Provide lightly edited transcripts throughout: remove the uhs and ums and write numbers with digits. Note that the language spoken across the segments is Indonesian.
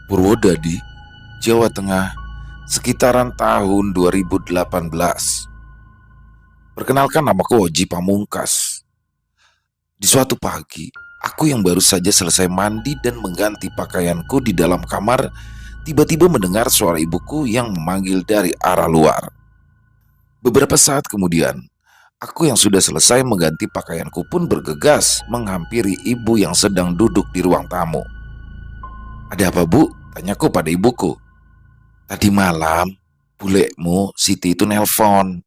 Purwodadi, Jawa Tengah, sekitaran tahun 2018. Perkenalkan, namaku Oji Pamungkas. Di suatu pagi, aku yang baru saja selesai mandi dan mengganti pakaianku di dalam kamar, tiba-tiba mendengar suara ibuku yang memanggil dari arah luar. Beberapa saat kemudian, aku yang sudah selesai mengganti pakaianku pun bergegas menghampiri ibu yang sedang duduk di ruang tamu. "Ada apa, Bu?" tanyaku pada ibuku. "Tadi malam, bulekmu Siti itu nelpon.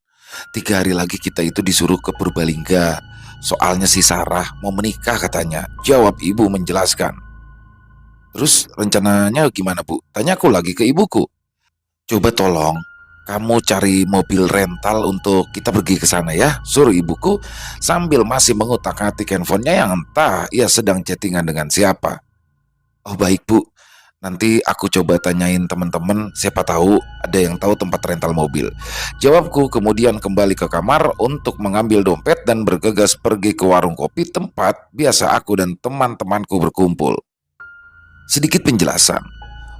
3 hari lagi kita itu disuruh ke Purbalingga. Soalnya si Sarah mau menikah katanya," jawab ibu menjelaskan. "Terus rencananya gimana, Bu?" tanyaku lagi ke ibuku. "Coba tolong kamu cari mobil rental untuk kita pergi ke sana ya," suruh ibuku sambil masih mengutak-atik handphonenya yang entah ia sedang chattingan dengan siapa. "Oh baik, Bu. Nanti aku coba tanyain teman-teman, siapa tahu ada yang tahu tempat rental mobil," jawabku kemudian kembali ke kamar untuk mengambil dompet dan bergegas pergi ke warung kopi tempat biasa aku dan teman-temanku berkumpul. Sedikit penjelasan.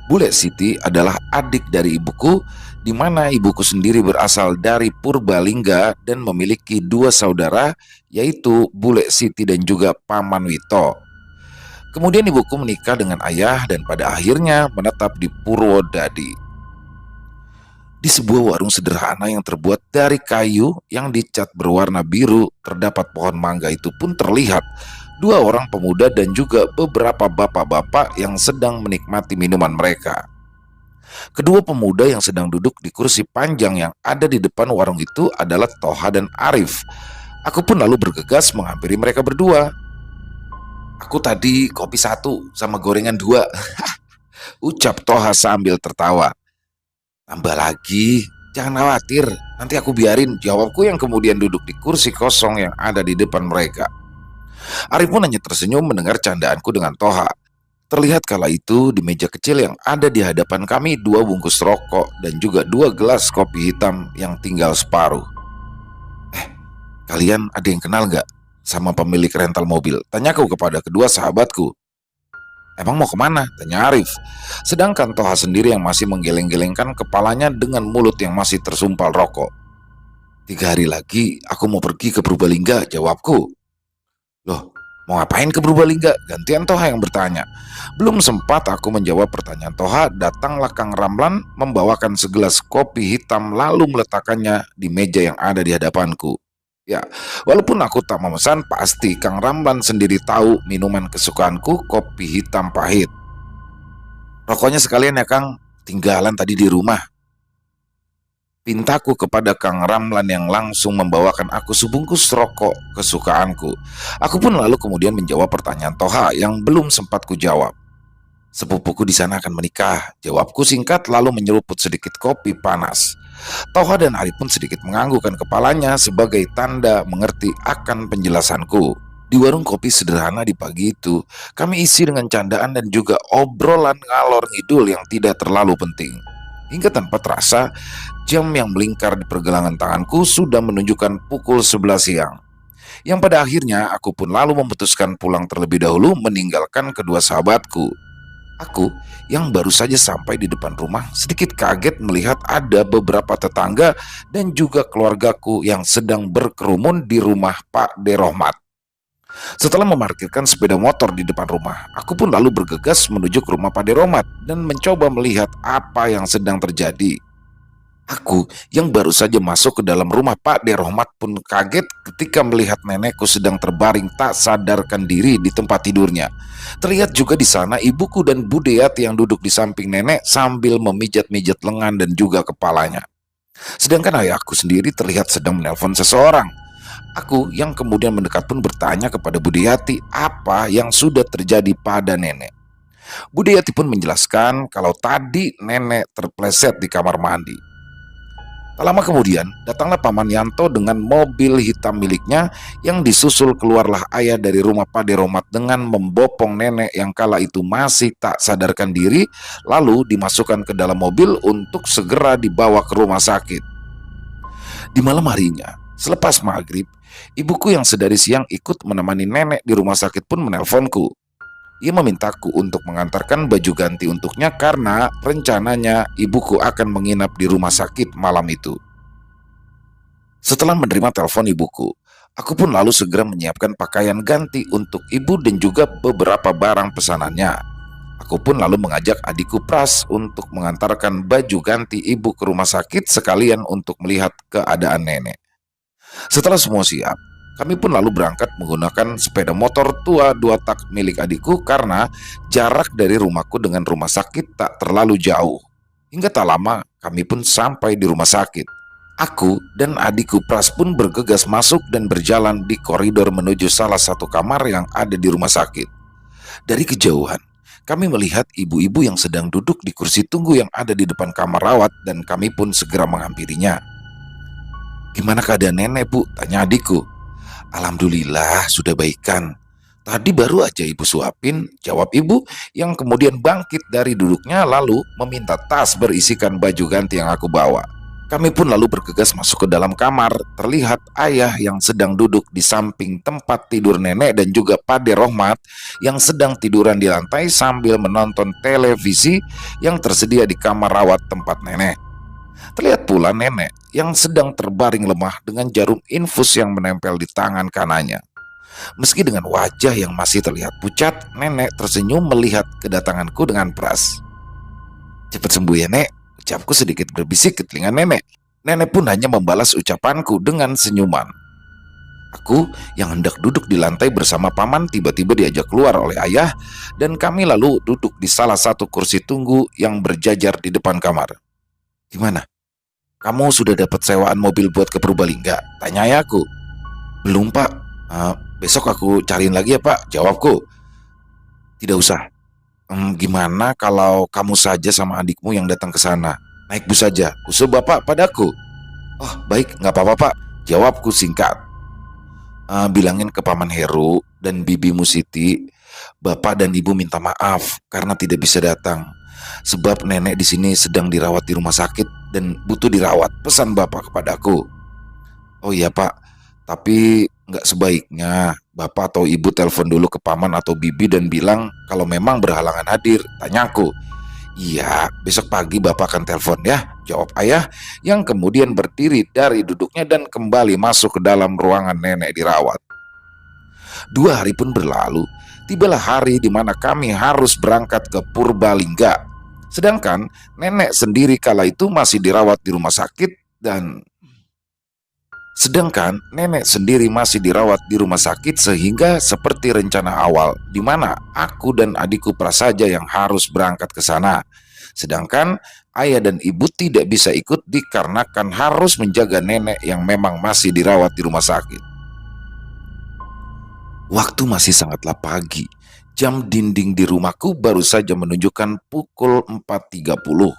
Bule Siti adalah adik dari ibuku, di mana ibuku sendiri berasal dari Purbalingga dan memiliki 2 saudara, yaitu Bule Siti dan juga Paman Wito. Kemudian ibuku menikah dengan ayah dan pada akhirnya menetap di Purwodadi. Di sebuah warung sederhana yang terbuat dari kayu yang dicat berwarna biru, terdapat pohon mangga itu pun terlihat 2 orang pemuda dan juga beberapa bapak-bapak yang sedang menikmati minuman mereka. Kedua pemuda yang sedang duduk di kursi panjang yang ada di depan warung itu adalah Toha dan Arif. Aku pun lalu bergegas menghampiri mereka berdua. "Aku tadi kopi 1 sama gorengan 2," ucap Toha sambil tertawa. "Tambah lagi, jangan khawatir, nanti aku biarin," jawabku yang kemudian duduk di kursi kosong yang ada di depan mereka. Arif pun hanya tersenyum mendengar candaanku dengan Toha. Terlihat kala itu di meja kecil yang ada di hadapan kami 2 bungkus rokok dan juga 2 gelas kopi hitam yang tinggal separuh. "Kalian ada yang kenal gak sama pemilik rental mobil?" tanyaku kepada kedua sahabatku. "Emang mau kemana?" tanya Arif. Sedangkan Toha sendiri yang masih menggeleng-gelengkan kepalanya dengan mulut yang masih tersumpal rokok. "3 hari lagi aku mau pergi ke Purbalingga," jawabku. "Loh, mau ngapain ke Purbalingga?" gantian Toha yang bertanya. Belum sempat aku menjawab pertanyaan Toha, datanglah Kang Ramlan membawakan segelas kopi hitam lalu meletakkannya di meja yang ada di hadapanku. Ya, walaupun aku tak memesan, pasti Kang Ramlan sendiri tahu minuman kesukaanku, kopi hitam pahit. "Rokoknya sekalian ya Kang, tinggalan tadi di rumah," pintaku kepada Kang Ramlan yang langsung membawakan aku sebungkus rokok kesukaanku. Aku pun lalu kemudian menjawab pertanyaan Toha yang belum sempat kujawab. "Sepupuku di sana akan menikah," jawabku singkat lalu menyeruput sedikit kopi panas. Toha dan Arif pun sedikit menganggukkan kepalanya sebagai tanda mengerti akan penjelasanku. Di warung kopi sederhana di pagi itu, kami isi dengan candaan dan juga obrolan ngalor ngidul yang tidak terlalu penting. Hingga tanpa terasa, jam yang melingkar di pergelangan tanganku sudah menunjukkan pukul 11 siang. Yang pada akhirnya aku pun lalu memutuskan pulang terlebih dahulu meninggalkan kedua sahabatku. Aku yang baru saja sampai di depan rumah sedikit kaget melihat ada beberapa tetangga dan juga keluargaku yang sedang berkerumun di rumah Pak De Rohmat. Setelah memarkirkan sepeda motor di depan rumah, aku pun lalu bergegas menuju ke rumah Pak De Rohmat dan mencoba melihat apa yang sedang terjadi. Aku yang baru saja masuk ke dalam rumah Pak De Rohmat pun kaget ketika melihat nenekku sedang terbaring tak sadarkan diri di tempat tidurnya. Terlihat juga di sana ibuku dan Budeyati yang duduk di samping nenek sambil memijat-mijat lengan dan juga kepalanya. Sedangkan ayahku sendiri terlihat sedang menelpon seseorang. Aku yang kemudian mendekat pun bertanya kepada Budeyati apa yang sudah terjadi pada nenek. Budeyati pun menjelaskan kalau tadi nenek terpleset di kamar mandi. Tak lama kemudian, datanglah Paman Yanto dengan mobil hitam miliknya yang disusul keluarlah ayah dari rumah Pak De Rohmat dengan membopong nenek yang kala itu masih tak sadarkan diri, lalu dimasukkan ke dalam mobil untuk segera dibawa ke rumah sakit. Di malam harinya, selepas maghrib, ibuku yang sedari siang ikut menemani nenek di rumah sakit pun menelponku. Ia memintaku untuk mengantarkan baju ganti untuknya karena rencananya ibuku akan menginap di rumah sakit malam itu. Setelah menerima telepon ibuku, aku pun lalu segera menyiapkan pakaian ganti untuk ibu dan juga beberapa barang pesanannya. Aku pun lalu mengajak adikku Pras untuk mengantarkan baju ganti ibu ke rumah sakit sekalian untuk melihat keadaan nenek. Setelah semua siap, kami pun lalu berangkat menggunakan sepeda motor tua 2 tak milik adikku karena jarak dari rumahku dengan rumah sakit tak terlalu jauh. Hingga tak lama kami pun sampai di rumah sakit. Aku dan adikku Pras pun bergegas masuk dan berjalan di koridor menuju salah satu kamar yang ada di rumah sakit. Dari kejauhan, kami melihat ibu-ibu yang sedang duduk di kursi tunggu yang ada di depan kamar rawat dan kami pun segera menghampirinya. "Gimana keadaan nenek, Bu?" tanya adikku. "Alhamdulillah sudah baikan. Tadi baru aja ibu suapin," jawab ibu yang kemudian bangkit dari duduknya lalu meminta tas berisikan baju ganti yang aku bawa. Kami pun lalu bergegas masuk ke dalam kamar. Terlihat ayah yang sedang duduk di samping tempat tidur nenek dan juga Pade Rohmat yang sedang tiduran di lantai sambil menonton televisi yang tersedia di kamar rawat tempat nenek. Terlihat pula nenek yang sedang terbaring lemah dengan jarum infus yang menempel di tangan kanannya. Meski dengan wajah yang masih terlihat pucat, nenek tersenyum melihat kedatanganku dengan peras. "Cepat sembuh ya, Nek," ucapku sedikit berbisik ke telinga nenek. Nenek pun hanya membalas ucapanku dengan senyuman. Aku yang hendak duduk di lantai bersama paman tiba-tiba diajak keluar oleh ayah dan kami lalu duduk di salah satu kursi tunggu yang berjajar di depan kamar. "Gimana? Kamu sudah dapat sewaan mobil buat ke Purbalingga?" tanya ayahku. "Belum, Pak. Besok aku cariin lagi ya, Pak," jawabku. "Tidak usah. Gimana kalau kamu saja sama adikmu yang datang ke sana? Naik bus saja," usul bapak padaku. "Oh, baik, nggak apa-apa, Pak," jawabku singkat. "Bilangin ke Paman Heru dan Bibimu Siti, Bapak dan Ibu minta maaf karena tidak bisa datang. Sebab nenek di sini sedang dirawat di rumah sakit dan butuh dirawat, pesan Bapak kepadaku." "Oh iya, Pak, tapi nggak sebaiknya Bapak atau Ibu telepon dulu ke Paman atau Bibi dan bilang kalau memang berhalangan hadir?" tanyaku. "Iya, besok pagi Bapak akan telepon ya," jawab ayah yang kemudian berdiri dari duduknya dan kembali masuk ke dalam ruangan nenek dirawat. 2 hari pun berlalu, tibalah hari di mana kami harus berangkat ke Purbalingga. Sedangkan nenek sendiri kala itu masih dirawat di rumah sakit sehingga seperti rencana awal di mana aku dan adikku prasaja yang harus berangkat ke sana. Sedangkan ayah dan ibu tidak bisa ikut dikarenakan harus menjaga nenek yang memang masih dirawat di rumah sakit. Waktu masih sangatlah pagi. Jam dinding di rumahku baru saja menunjukkan pukul 4.30.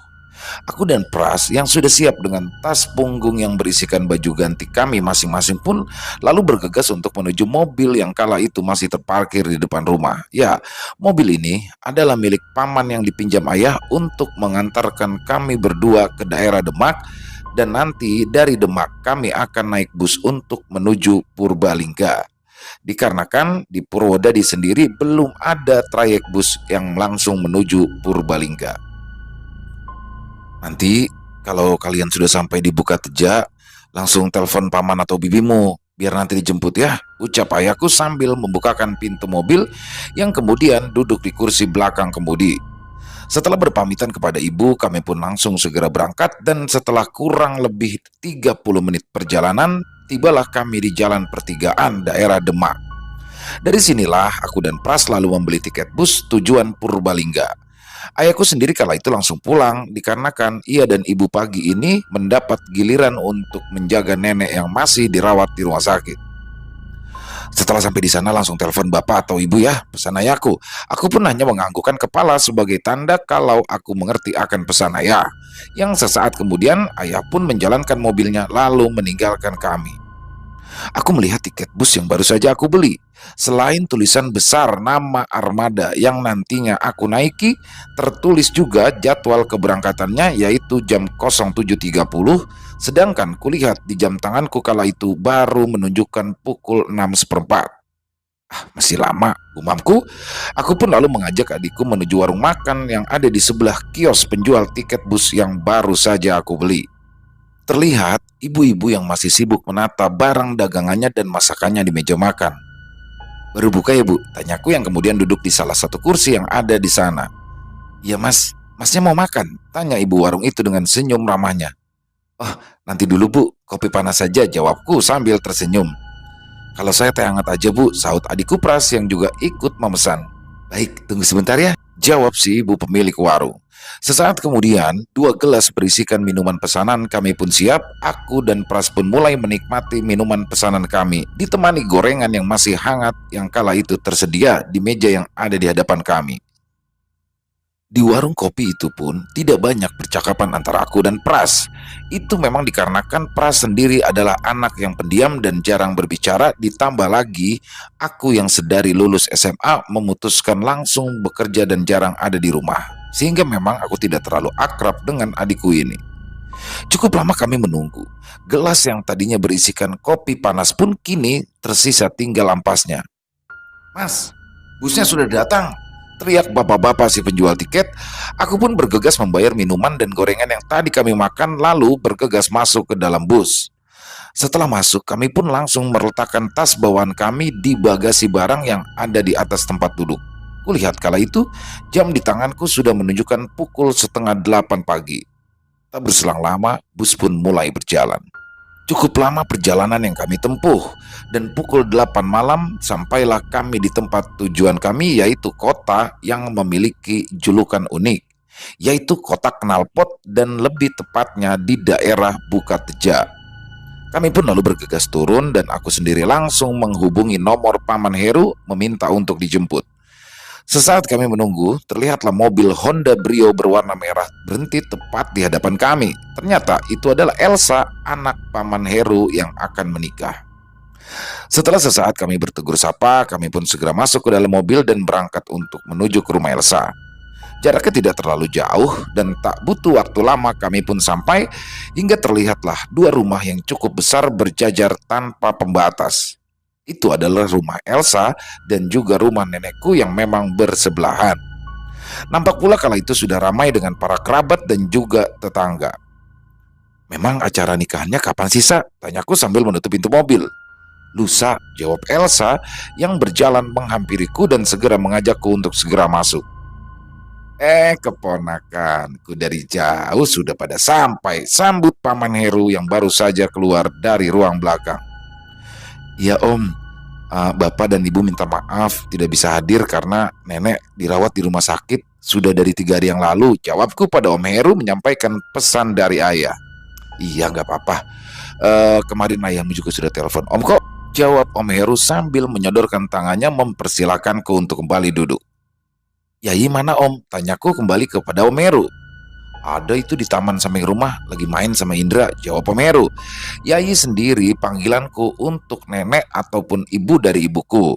Aku dan Pras yang sudah siap dengan tas punggung yang berisikan baju ganti kami masing-masing pun lalu bergegas untuk menuju mobil yang kala itu masih terparkir di depan rumah. Ya, mobil ini adalah milik paman yang dipinjam ayah untuk mengantarkan kami berdua ke daerah Demak dan nanti dari Demak kami akan naik bus untuk menuju Purbalingga. Dikarenakan di Purwodadi sendiri belum ada trayek bus yang langsung menuju Purbalingga. "Nanti kalau kalian sudah sampai di Bukateja, langsung telepon paman atau bibimu biar nanti dijemput ya," ucap ayahku sambil membukakan pintu mobil yang kemudian duduk di kursi belakang kemudi. Setelah berpamitan kepada ibu, kami pun langsung segera berangkat dan setelah kurang lebih 30 menit perjalanan, tibalah kami di jalan pertigaan daerah Demak. Dari sinilah aku dan Pras lalu membeli tiket bus tujuan Purbalingga. Ayahku sendiri kala itu langsung pulang dikarenakan ia dan ibu pagi ini mendapat giliran untuk menjaga nenek yang masih dirawat di rumah sakit. "Setelah sampai di sana langsung telepon bapak atau ibu ya," pesan ayahku. Aku pun hanya menganggukkan kepala sebagai tanda kalau aku mengerti akan pesan ayah. Yang sesaat kemudian ayah pun menjalankan mobilnya lalu meninggalkan kami. Aku melihat tiket bus yang baru saja aku beli. Selain tulisan besar nama armada yang nantinya aku naiki, tertulis juga jadwal keberangkatannya yaitu jam 07.30, sedangkan kulihat di jam tanganku kala itu baru menunjukkan pukul 6.15. Masih lama, gumamku. Aku pun lalu mengajak adikku menuju warung makan yang ada di sebelah kios penjual tiket bus yang baru saja aku beli. Terlihat ibu-ibu yang masih sibuk menata barang dagangannya dan masakannya di meja makan. "Baru buka ya bu?" tanyaku yang kemudian duduk di salah satu kursi yang ada di sana. "Iya mas, masnya mau makan?" tanya ibu warung itu dengan senyum ramahnya. "Oh, nanti dulu bu, kopi panas saja," jawabku sambil tersenyum. "Kalau saya teh hangat aja bu," sahut adikku Pras yang juga ikut memesan. "Baik, tunggu sebentar ya," jawab si ibu pemilik warung. Sesaat kemudian, 2 gelas berisikan minuman pesanan kami pun siap. Aku dan Pras pun mulai menikmati minuman pesanan kami, ditemani gorengan yang masih hangat yang kala itu tersedia di meja yang ada di hadapan kami. Di warung kopi itu pun tidak banyak percakapan antara aku dan Pras. Itu memang dikarenakan Pras sendiri adalah anak yang pendiam dan jarang berbicara, ditambah lagi aku yang sedari lulus SMA memutuskan langsung bekerja dan jarang ada di rumah. Sehingga memang aku tidak terlalu akrab dengan adikku ini. Cukup lama kami menunggu. Gelas yang tadinya berisikan kopi panas pun kini tersisa tinggal ampasnya. "Mas, busnya sudah datang," teriak bapak-bapak si penjual tiket. Aku pun bergegas membayar minuman dan gorengan yang tadi kami makan, lalu bergegas masuk ke dalam bus. Setelah masuk, kami pun langsung meletakkan tas bawaan kami di bagasi barang yang ada di atas tempat duduk. Kulihat kala itu, jam di tanganku sudah menunjukkan pukul 7:30 pagi. Tak berselang lama, bus pun mulai berjalan. Cukup lama perjalanan yang kami tempuh, dan pukul 8 malam sampailah kami di tempat tujuan kami, yaitu kota yang memiliki julukan unik, yaitu kota knalpot dan lebih tepatnya di daerah Bukateja. Kami pun lalu bergegas turun dan aku sendiri langsung menghubungi nomor Paman Heru meminta untuk dijemput. Sesaat kami menunggu, terlihatlah mobil Honda Brio berwarna merah berhenti tepat di hadapan kami. Ternyata itu adalah Elsa, anak Paman Heru yang akan menikah. Setelah sesaat kami bertegur sapa, kami pun segera masuk ke dalam mobil dan berangkat untuk menuju ke rumah Elsa. Jaraknya tidak terlalu jauh dan tak butuh waktu lama kami pun sampai, hingga terlihatlah 2 rumah yang cukup besar berjajar tanpa pembatas. Itu adalah rumah Elsa dan juga rumah nenekku yang memang bersebelahan. Nampak pula kala itu sudah ramai dengan para kerabat dan juga tetangga. "Memang acara nikahannya kapan sih, Sa?" tanyaku sambil menutup pintu mobil. "Lusa," jawab Elsa yang berjalan menghampiriku dan segera mengajakku untuk segera masuk. Keponakanku dari jauh sudah pada sampai," sambut Paman Heru yang baru saja keluar dari ruang belakang. "Ya om, bapak dan ibu minta maaf tidak bisa hadir karena nenek dirawat di rumah sakit sudah dari 3 hari yang lalu," jawabku pada Om Heru menyampaikan pesan dari ayah. "Iya nggak apa-apa, kemarin ayahmu juga sudah telepon om kok," jawab Om Heru sambil menyodorkan tangannya mempersilakanku untuk kembali duduk. "Yai mana om?" tanyaku kembali kepada Om Heru. "Ada itu di taman samping rumah, lagi main sama Indra," jawab Om Heru. Yai sendiri panggilanku untuk nenek ataupun ibu dari ibuku.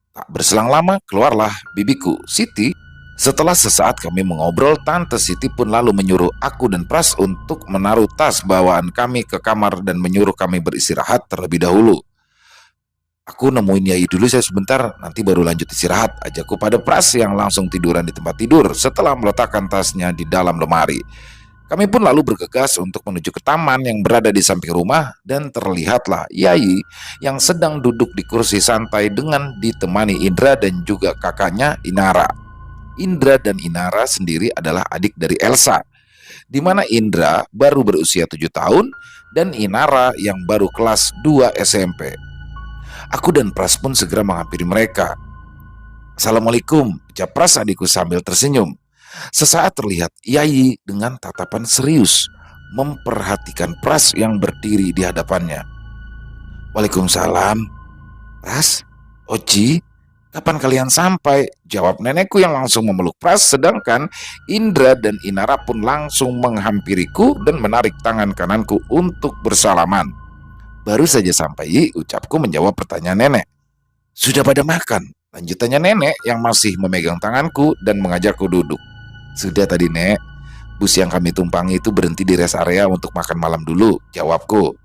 Tak berselang lama keluarlah bibiku, Siti. Setelah sesaat kami mengobrol, Tante Siti pun lalu menyuruh aku dan Pras untuk menaruh tas bawaan kami ke kamar dan menyuruh kami beristirahat terlebih dahulu. "Aku nemuin Yai dulu saya sebentar, nanti baru lanjut istirahat," ajakku pada Pras yang langsung tiduran di tempat tidur setelah meletakkan tasnya di dalam lemari. Kami pun lalu bergegas untuk menuju ke taman yang berada di samping rumah dan terlihatlah Yai yang sedang duduk di kursi santai dengan ditemani Indra dan juga kakaknya Inara. Indra dan Inara sendiri adalah adik dari Elsa, di mana Indra baru berusia 7 tahun dan Inara yang baru kelas 2 SMP. Aku dan Pras pun segera menghampiri mereka. "Assalamualaikum," ucap Pras adikku sambil tersenyum. Sesaat terlihat Yai dengan tatapan serius memperhatikan Pras yang berdiri di hadapannya. "Waalaikumsalam. Pras, Oji, kapan kalian sampai?" jawab nenekku yang langsung memeluk Pras, sedangkan Indra dan Inara pun langsung menghampiriku dan menarik tangan kananku untuk bersalaman. "Baru saja sampai," ucapku menjawab pertanyaan nenek. "Sudah pada makan?" lanjutannya nenek yang masih memegang tanganku dan mengajakku duduk. "Sudah tadi, Nek. Bus yang kami tumpangi itu berhenti di rest area untuk makan malam dulu," jawabku.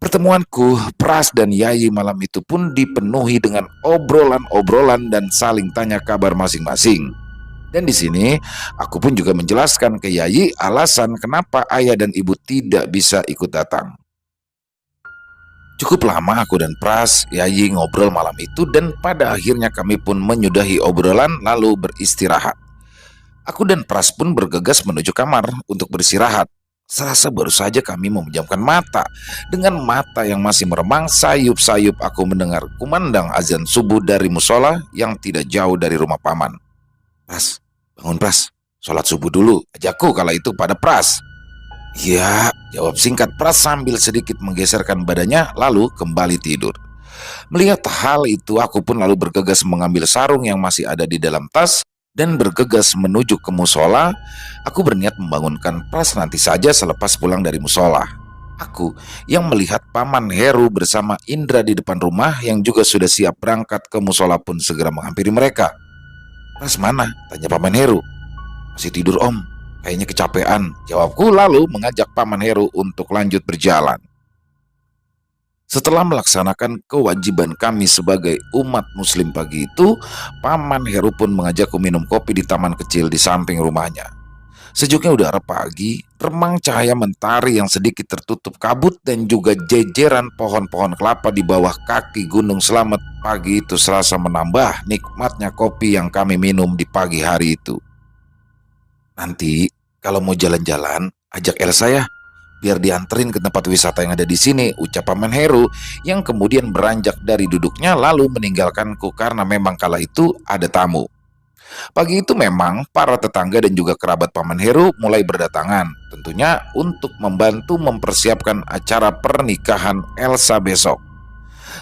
Pertemuanku, Pras dan Yayi malam itu pun dipenuhi dengan obrolan-obrolan dan saling tanya kabar masing-masing. Dan di sini aku pun juga menjelaskan ke Yayi alasan kenapa ayah dan ibu tidak bisa ikut datang. Cukup lama aku dan Pras, Yayi ngobrol malam itu dan pada akhirnya kami pun menyudahi obrolan lalu beristirahat. Aku dan Pras pun bergegas menuju kamar untuk beristirahat. Serasa baru saja kami memejamkan mata. Dengan mata yang masih meremang, sayup-sayup aku mendengar kumandang azan subuh dari musola yang tidak jauh dari rumah paman. Pras, bangun Pras, sholat subuh dulu, ajakku kala itu pada Pras. Ya, jawab singkat Pras sambil sedikit menggeserkan badannya lalu kembali tidur. Melihat hal itu aku pun lalu bergegas mengambil sarung yang masih ada di dalam tas dan bergegas menuju ke musola. Aku berniat membangunkan Pras nanti saja selepas pulang dari musola. Aku yang melihat Paman Heru bersama Indra di depan rumah yang juga sudah siap berangkat ke musola pun segera menghampiri mereka. Pras mana? Tanya Paman Heru. Masih tidur om, kayaknya kecapean, jawabku lalu mengajak Paman Heru untuk lanjut berjalan. Setelah melaksanakan kewajiban kami sebagai umat muslim pagi itu, Paman Heru pun mengajakku minum kopi di taman kecil di samping rumahnya. Sejuknya udara pagi, remang cahaya mentari yang sedikit tertutup kabut dan juga jejeran pohon-pohon kelapa di bawah kaki Gunung Slamet pagi itu serasa menambah nikmatnya kopi yang kami minum di pagi hari itu. Nanti kalau mau jalan-jalan, ajak Elsa ya, biar dianterin ke tempat wisata yang ada di sini, ucap Paman Heru yang kemudian beranjak dari duduknya lalu meninggalkanku karena memang kala itu ada tamu. Pagi itu memang para tetangga dan juga kerabat Paman Heru mulai berdatangan, tentunya untuk membantu mempersiapkan acara pernikahan Elsa besok.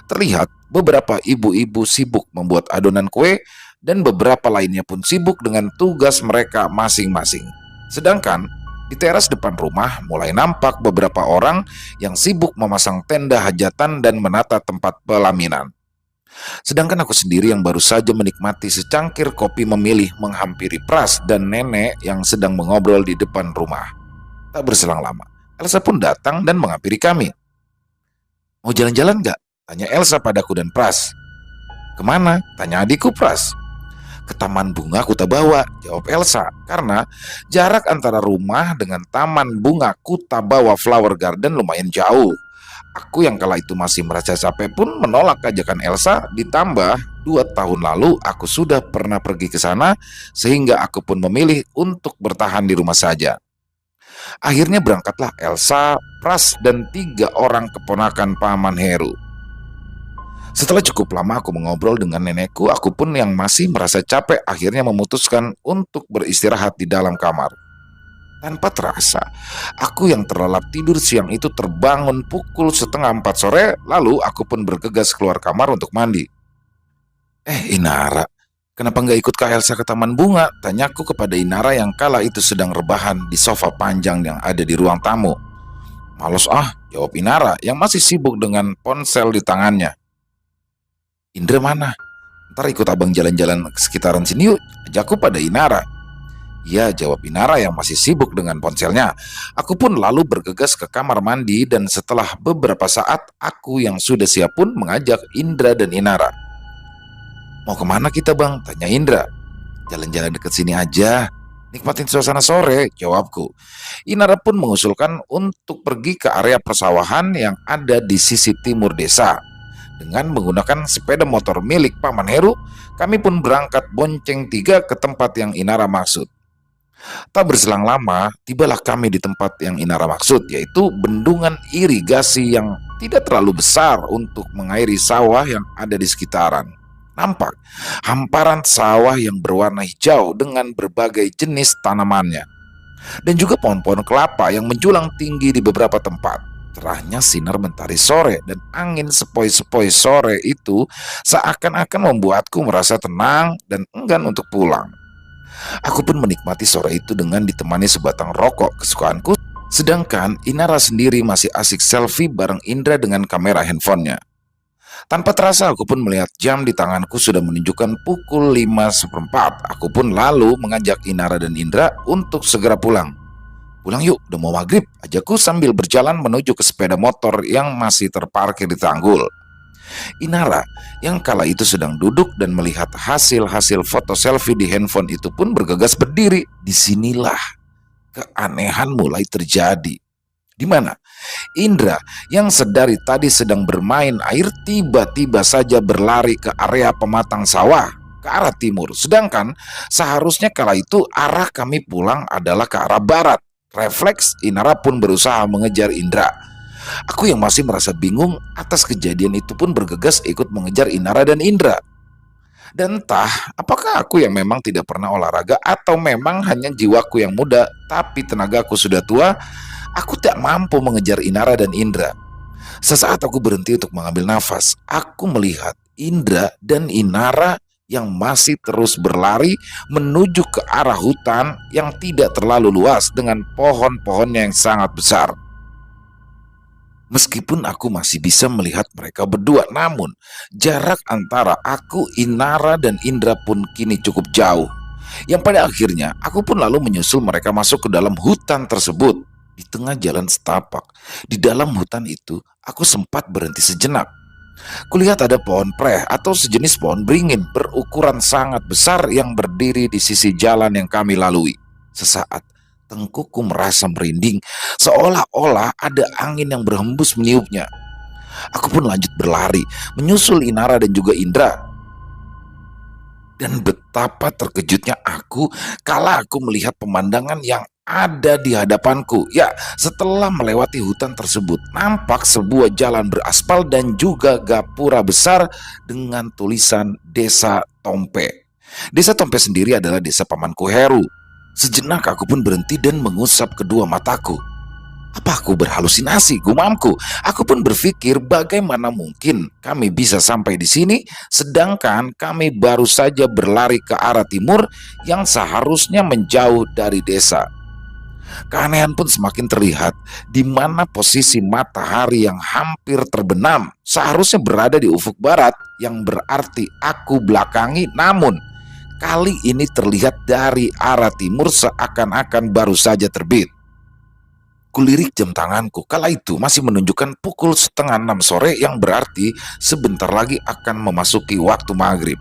Terlihat beberapa ibu-ibu sibuk membuat adonan kue dan beberapa lainnya pun sibuk dengan tugas mereka masing-masing. Sedangkan di teras depan rumah mulai nampak beberapa orang yang sibuk memasang tenda hajatan dan menata tempat pelaminan. Sedangkan aku sendiri yang baru saja menikmati secangkir kopi memilih menghampiri Pras dan nenek yang sedang mengobrol di depan rumah. Tak berselang lama, Elsa pun datang dan menghampiri kami. Mau jalan-jalan gak? Tanya Elsa padaku dan Pras. Kemana? Tanya adikku Pras. Ke taman bunga Kuta Bawa, jawab Elsa, karena jarak antara rumah dengan taman bunga Kuta Bawa Flower Garden lumayan jauh. Aku yang kala itu masih merasa capek pun menolak ajakan Elsa, ditambah 2 tahun lalu aku sudah pernah pergi ke sana sehingga aku pun memilih untuk bertahan di rumah saja. Akhirnya berangkatlah Elsa, Pras, dan 3 orang keponakan Paman Heru. Setelah cukup lama aku mengobrol dengan nenekku, aku pun yang masih merasa capek akhirnya memutuskan untuk beristirahat di dalam kamar. Tanpa terasa, aku yang terlelap tidur siang itu terbangun pukul 3:30 sore, lalu aku pun bergegas keluar kamar untuk mandi. Inara, kenapa nggak ikut Kak Elsa ke taman bunga? Tanyaku kepada Inara yang kala itu sedang rebahan di sofa panjang yang ada di ruang tamu. Males jawab Inara yang masih sibuk dengan ponsel di tangannya. Indra mana? Ntar ikut abang jalan-jalan ke sekitaran sini yuk, ajakku pada Inara. Ya, jawab Inara yang masih sibuk dengan ponselnya. Aku pun lalu bergegas ke kamar mandi dan setelah beberapa saat aku yang sudah siap pun mengajak Indra dan Inara. Mau kemana kita bang? Tanya Indra. Jalan-jalan deket sini aja, nikmatin suasana sore, jawabku. Inara pun mengusulkan untuk pergi ke area persawahan yang ada di sisi timur desa. Dengan menggunakan sepeda motor milik Paman Heru, kami pun berangkat bonceng 3 ke tempat yang Inara maksud. Tak berselang lama, tibalah kami di tempat yang Inara maksud, yaitu bendungan irigasi yang tidak terlalu besar untuk mengairi sawah yang ada di sekitaran. Nampak hamparan sawah yang berwarna hijau dengan berbagai jenis tanamannya. Dan juga pohon-pohon kelapa yang menjulang tinggi di beberapa tempat. Cerahnya sinar mentari sore dan angin sepoi-sepoi sore itu seakan-akan membuatku merasa tenang dan enggan untuk pulang. Aku pun menikmati sore itu dengan ditemani sebatang rokok kesukaanku, sedangkan Inara sendiri masih asik selfie bareng Indra dengan kamera handphonenya. Tanpa terasa aku pun melihat jam di tanganku sudah menunjukkan pukul 5:15. Aku pun lalu mengajak Inara dan Indra untuk segera pulang. Pulang yuk, udah mau maghrib, ajaku sambil berjalan menuju ke sepeda motor yang masih terparkir di tanggul. Inara, yang kala itu sedang duduk dan melihat hasil-hasil foto selfie di handphone itu pun bergegas berdiri. Disinilah keanehan mulai terjadi. Di mana Indra yang sedari tadi sedang bermain air tiba-tiba saja berlari ke area pematang sawah ke arah timur. Sedangkan seharusnya kala itu arah kami pulang adalah ke arah barat. Refleks Inara pun berusaha mengejar Indra. Aku yang masih merasa bingung atas kejadian itu pun bergegas ikut mengejar Inara dan Indra. Dan entah apakah aku yang memang tidak pernah olahraga atau memang hanya jiwaku yang muda tapi tenagaku sudah tua, aku tak mampu mengejar Inara dan Indra. Sesaat aku berhenti untuk mengambil nafas, aku melihat Indra dan Inara yang masih terus berlari menuju ke arah hutan yang tidak terlalu luas dengan pohon-pohonnya yang sangat besar. Meskipun aku masih bisa melihat mereka berdua, namun jarak antara aku, Inara, dan Indra pun kini cukup jauh. Yang pada akhirnya aku pun lalu menyusul mereka masuk ke dalam hutan tersebut. Di tengah jalan setapak, di dalam hutan itu, aku sempat berhenti sejenak. Kulihat ada pohon preh atau sejenis pohon beringin berukuran sangat besar yang berdiri di sisi jalan yang kami lalui. Sesaat, tengkukku merasa merinding, seolah-olah ada angin yang berhembus meniupnya. Aku pun lanjut berlari, menyusul Inara dan juga Indra. Dan betapa terkejutnya aku kala aku melihat pemandangan yang ada di hadapanku. Ya, setelah melewati hutan tersebut, nampak sebuah jalan beraspal dan juga gapura besar dengan tulisan Desa Tompe. Desa Tompe sendiri adalah desa pamanku Heru. Sejenak aku pun berhenti dan mengusap kedua mataku. Apa aku berhalusinasi, gumamku? Aku pun berpikir bagaimana mungkin kami bisa sampai di sini sedangkan kami baru saja berlari ke arah timur yang seharusnya menjauh dari desa. Keanehan pun semakin terlihat di mana posisi matahari yang hampir terbenam seharusnya berada di ufuk barat yang berarti aku belakangi, namun kali ini terlihat dari arah timur seakan-akan baru saja terbit. Kulirik jam tanganku, kala itu masih menunjukkan pukul 5:30 sore yang berarti sebentar lagi akan memasuki waktu maghrib.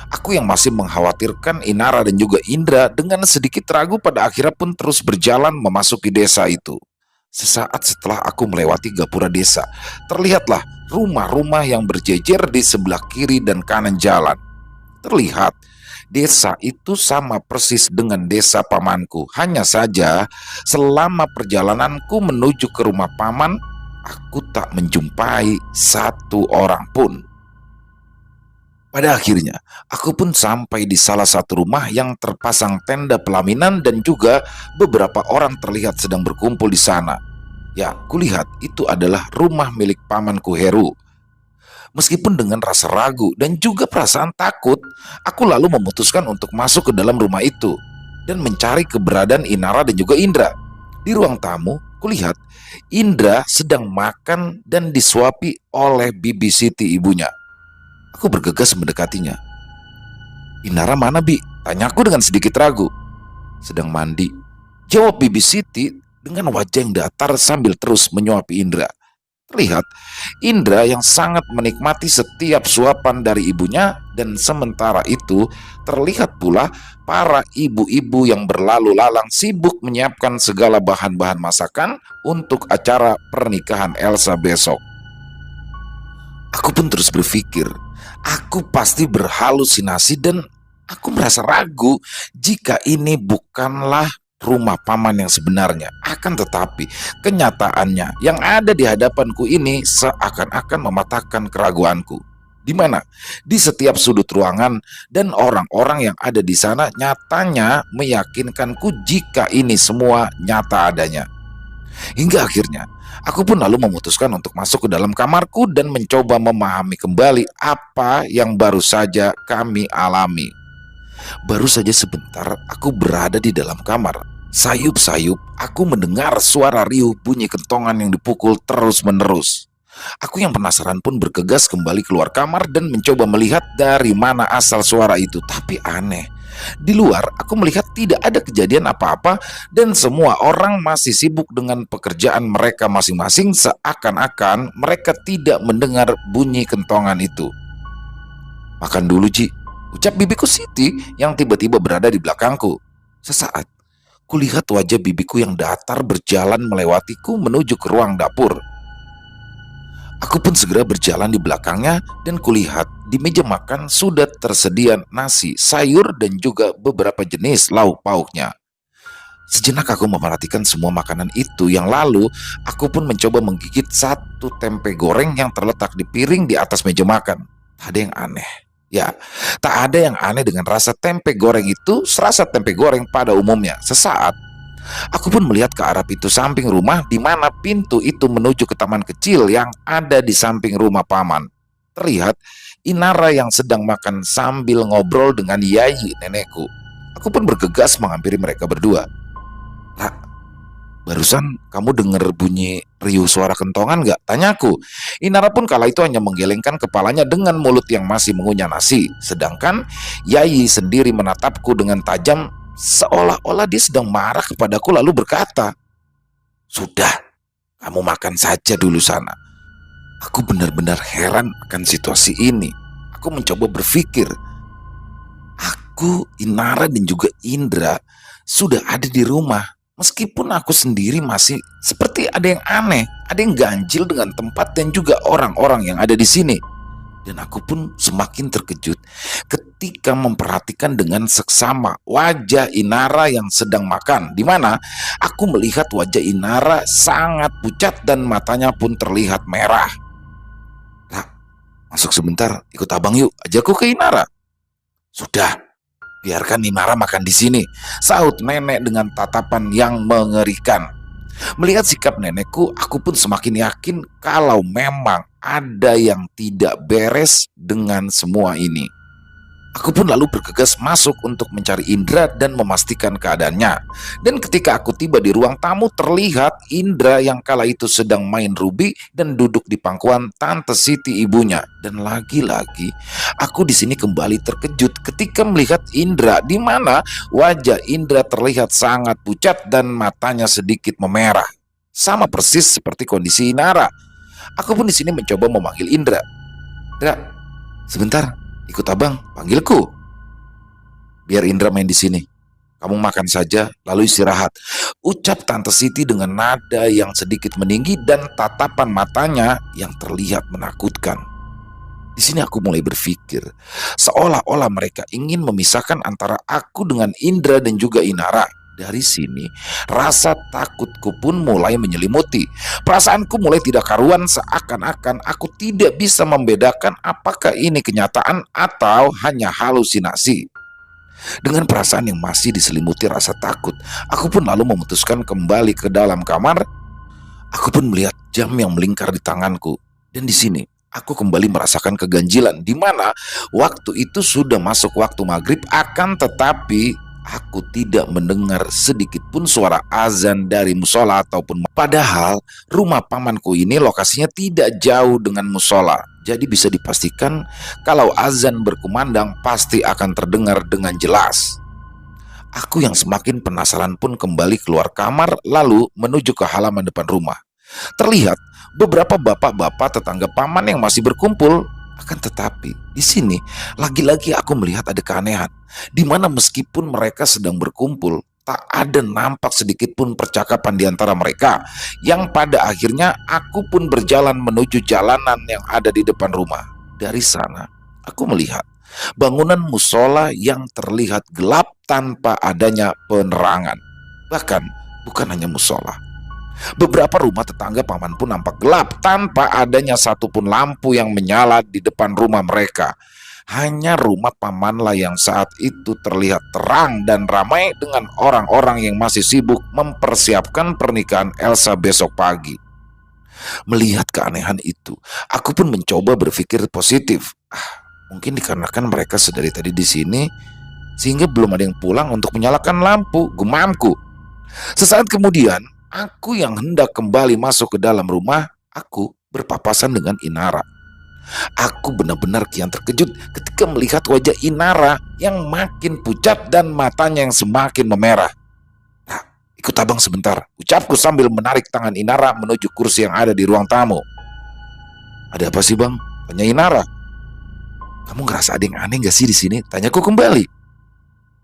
Aku yang masih mengkhawatirkan Inara dan juga Indra dengan sedikit ragu pada akhirnya pun terus berjalan memasuki desa itu. Sesaat setelah aku melewati gapura desa, terlihatlah rumah-rumah yang berjejer di sebelah kiri dan kanan jalan. Terlihat desa itu sama persis dengan desa pamanku. Hanya saja selama perjalananku menuju ke rumah paman, aku tak menjumpai satu orang pun. Pada akhirnya, aku pun sampai di salah satu rumah yang terpasang tenda pelaminan dan juga beberapa orang terlihat sedang berkumpul di sana. Ya, kulihat itu adalah rumah milik pamanku Heru. Meskipun dengan rasa ragu dan juga perasaan takut, aku lalu memutuskan untuk masuk ke dalam rumah itu dan mencari keberadaan Inara dan juga Indra. Di ruang tamu, kulihat Indra sedang makan dan disuapi oleh Bibi Siti ibunya. Aku bergegas mendekatinya. "Inara mana, Bi?" tanyaku dengan sedikit ragu. "Sedang mandi," jawab Bibi Siti dengan wajah yang datar sambil terus menyuapi Indra. Terlihat Indra yang sangat menikmati setiap suapan dari ibunya, dan sementara itu terlihat pula para ibu-ibu yang berlalu lalang sibuk menyiapkan segala bahan-bahan masakan untuk acara pernikahan Elsa besok. Aku pun terus berpikir, aku pasti berhalusinasi dan aku merasa ragu jika ini bukanlah rumah paman yang sebenarnya. Akan tetapi kenyataannya yang ada di hadapanku ini seakan-akan mematahkan keraguanku. Di mana di setiap sudut ruangan dan orang-orang yang ada di sana nyatanya meyakinkanku jika ini semua nyata adanya. Hingga akhirnya aku pun lalu memutuskan untuk masuk ke dalam kamarku dan mencoba memahami kembali apa yang baru saja kami alami. Baru saja sebentar aku berada di dalam kamar. Sayup-sayup aku mendengar suara riuh bunyi kentongan yang dipukul terus-menerus. Aku yang penasaran pun bergegas kembali keluar kamar dan mencoba melihat dari mana asal suara itu. Tapi aneh, Di luar, aku melihat tidak ada kejadian apa-apa dan semua orang masih sibuk dengan pekerjaan mereka masing-masing seakan-akan mereka tidak mendengar bunyi kentongan itu. "Makan dulu, Ji," ucap bibiku Siti yang tiba-tiba berada di belakangku. Sesaat, kulihat wajah bibiku yang datar berjalan melewatiku menuju ke ruang dapur. Aku pun segera berjalan di belakangnya dan kulihat di meja makan sudah tersedia nasi, sayur, dan juga beberapa jenis lauk pauknya. Sejenak aku memperhatikan semua makanan itu yang lalu aku pun mencoba menggigit satu tempe goreng yang terletak di piring di atas meja makan. Tak ada yang aneh. Ya, tak ada yang aneh dengan rasa tempe goreng itu serasa tempe goreng pada umumnya. Sesaat aku pun melihat ke arah pintu samping rumah di mana pintu itu menuju ke taman kecil yang ada di samping rumah paman. Terlihat Inara yang sedang makan sambil ngobrol dengan Yayi nenekku. Aku pun bergegas menghampiri mereka berdua. "Ra, barusan kamu dengar bunyi riuh suara kentongan gak?" tanyaku. Inara pun kala itu hanya menggelengkan kepalanya dengan mulut yang masih mengunyah nasi. Sedangkan Yayi sendiri menatapku dengan tajam seolah-olah dia sedang marah kepadaku lalu berkata, "Sudah, kamu makan saja dulu sana." Aku benar-benar heran akan situasi ini. Aku mencoba berpikir, aku, Inara, dan juga Indra sudah ada di rumah. Meskipun aku sendiri masih seperti ada yang aneh, ada yang ganjil dengan tempat dan juga orang-orang yang ada di sini. Dan aku pun semakin terkejut ketika memperhatikan dengan seksama wajah Inara yang sedang makan, di mana aku melihat wajah Inara sangat pucat dan matanya pun terlihat merah. "Ra, masuk sebentar, ikut abang yuk," ajakku ke Inara. "Sudah, biarkan Inara makan di sini," sahut nenek dengan tatapan yang mengerikan. Melihat sikap nenekku, aku pun semakin yakin kalau memang ada yang tidak beres dengan semua ini. Aku pun lalu bergegas masuk untuk mencari Indra dan memastikan keadaannya. Dan ketika aku tiba di ruang tamu, terlihat Indra yang kala itu sedang main rubi dan duduk di pangkuan Tante Siti ibunya. Dan lagi-lagi, aku di sini kembali terkejut ketika melihat Indra, di mana wajah Indra terlihat sangat pucat dan matanya sedikit memerah. Sama persis seperti kondisi Inara. Aku pun di sini mencoba memanggil Indra. "Indra, sebentar. Ikut abang, panggilku." "Biar Indra main di sini. Kamu makan saja, lalu istirahat," ucap Tante Siti dengan nada yang sedikit meninggi dan tatapan matanya yang terlihat menakutkan. Di sini aku mulai berpikir, seolah-olah mereka ingin memisahkan antara aku dengan Indra dan juga Inara. Dari sini, rasa takutku pun mulai menyelimuti. Perasaanku mulai tidak karuan seakan-akan aku tidak bisa membedakan apakah ini kenyataan atau hanya halusinasi. Dengan perasaan yang masih diselimuti rasa takut, aku pun lalu memutuskan kembali ke dalam kamar. Aku pun melihat jam yang melingkar di tanganku. Dan di sini, aku kembali merasakan keganjilan di mana waktu itu sudah masuk waktu maghrib, akan tetapi aku tidak mendengar sedikit pun suara azan dari musola ataupun. Padahal rumah pamanku ini lokasinya tidak jauh dengan musola. Jadi bisa dipastikan kalau azan berkumandang pasti akan terdengar dengan jelas. Aku yang semakin penasaran pun kembali keluar kamar lalu menuju ke halaman depan rumah. Terlihat beberapa bapak-bapak tetangga paman yang masih berkumpul. Akan tetapi di sini lagi-lagi aku melihat ada keanehan, di mana meskipun mereka sedang berkumpul, tak ada nampak sedikit pun percakapan di antara mereka. Yang pada akhirnya aku pun berjalan menuju jalanan yang ada di depan rumah. Dari sana aku melihat bangunan musola yang terlihat gelap tanpa adanya penerangan. Bahkan bukan hanya musola, beberapa rumah tetangga paman pun nampak gelap tanpa adanya satupun lampu yang menyala di depan rumah mereka. Hanya rumah pamanlah yang saat itu terlihat terang dan ramai dengan orang-orang yang masih sibuk mempersiapkan pernikahan Elsa besok pagi. Melihat keanehan itu, aku pun mencoba berpikir positif. Mungkin dikarenakan mereka sedari tadi di sini sehingga belum ada yang pulang untuk menyalakan lampu, gumamku. Sesaat kemudian, aku yang hendak kembali masuk ke dalam rumah, aku berpapasan dengan Inara. Aku benar-benar kian terkejut ketika melihat wajah Inara yang makin pucat dan matanya yang semakin memerah. "Nah, ikut abang sebentar," ucapku sambil menarik tangan Inara menuju kursi yang ada di ruang tamu. "Ada apa sih bang?" tanya Inara. "Kamu ngerasa ada yang aneh gak sih di sini?" tanyaku kembali.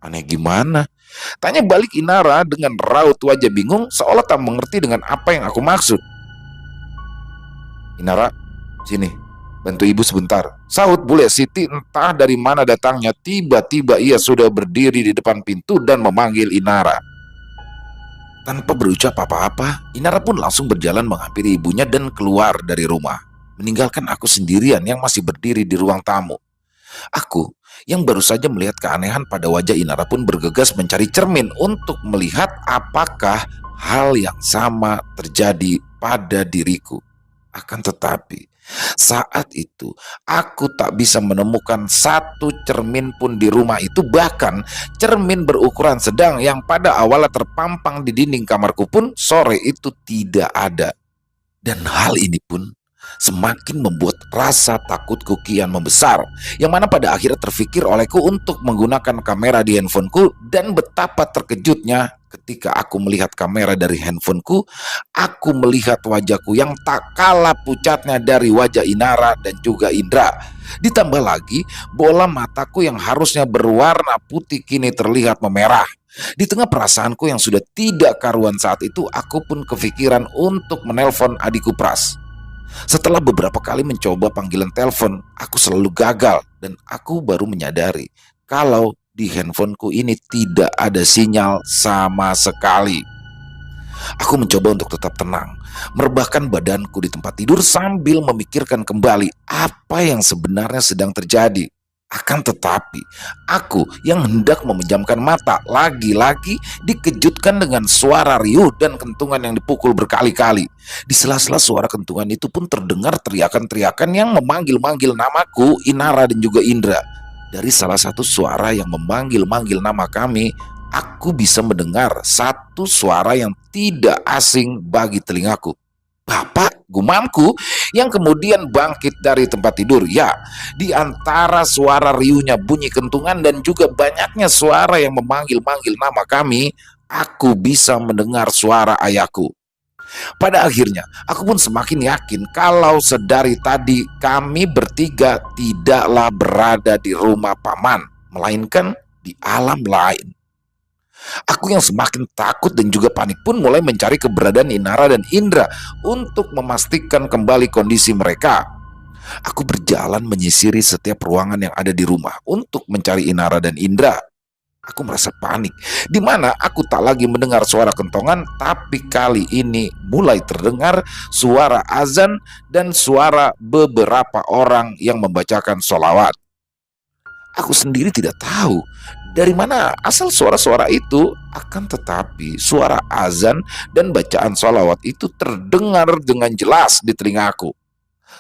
"Aneh gimana?" tanya balik Inara dengan raut wajah bingung seolah tak mengerti dengan apa yang aku maksud. "Inara, sini, bantu ibu sebentar," sahut bule Siti entah dari mana datangnya. Tiba-tiba ia sudah berdiri di depan pintu dan memanggil Inara. Tanpa berucap apa-apa, Inara pun langsung berjalan menghampiri ibunya dan keluar dari rumah, meninggalkan aku sendirian yang masih berdiri di ruang tamu. Aku yang baru saja melihat keanehan pada wajah Inara pun bergegas mencari cermin untuk melihat apakah hal yang sama terjadi pada diriku. Akan tetapi, saat itu aku tak bisa menemukan satu cermin pun di rumah itu. Bahkan cermin berukuran sedang yang pada awalnya terpampang di dinding kamarku pun sore itu tidak ada. Dan hal ini pun semakin membuat rasa takutku kian membesar, yang mana pada akhirnya terfikir olehku untuk menggunakan kamera di handphoneku. Dan betapa terkejutnya ketika aku melihat kamera dari handphoneku, aku melihat wajahku yang tak kalah pucatnya dari wajah Inara dan juga Indra. Ditambah lagi bola mataku yang harusnya berwarna putih kini terlihat memerah. Di tengah perasaanku yang sudah tidak karuan saat itu, aku pun kepikiran untuk menelpon adikku Pras. Setelah beberapa kali mencoba panggilan telepon, aku selalu gagal dan aku baru menyadari kalau di handphoneku ini tidak ada sinyal sama sekali. Aku mencoba untuk tetap tenang, merebahkan badanku di tempat tidur sambil memikirkan kembali apa yang sebenarnya sedang terjadi. Akan tetapi, aku yang hendak memejamkan mata lagi-lagi dikejutkan dengan suara riuh dan kentungan yang dipukul berkali-kali. Di sela-sela suara kentungan itu pun terdengar teriakan-teriakan yang memanggil-manggil namaku, Inara dan juga Indra. Dari salah satu suara yang memanggil-manggil nama kami, aku bisa mendengar satu suara yang tidak asing bagi telingaku. "Bapak," gumamku yang kemudian bangkit dari tempat tidur. Ya, di antara suara riuhnya bunyi kentungan dan juga banyaknya suara yang memanggil-manggil nama kami, aku bisa mendengar suara ayahku. Pada akhirnya, aku pun semakin yakin kalau sedari tadi kami bertiga tidaklah berada di rumah paman, melainkan di alam lain. Aku yang semakin takut dan juga panik pun mulai mencari keberadaan Inara dan Indra untuk memastikan kembali kondisi mereka. Aku berjalan menyisiri setiap ruangan yang ada di rumah untuk mencari Inara dan Indra. Aku merasa panik, di mana aku tak lagi mendengar suara kentongan, tapi kali ini mulai terdengar suara azan dan suara beberapa orang yang membacakan sholawat. Aku sendiri tidak tahu dari mana asal suara-suara itu, akan tetapi suara azan dan bacaan sholawat itu terdengar dengan jelas di telingaku.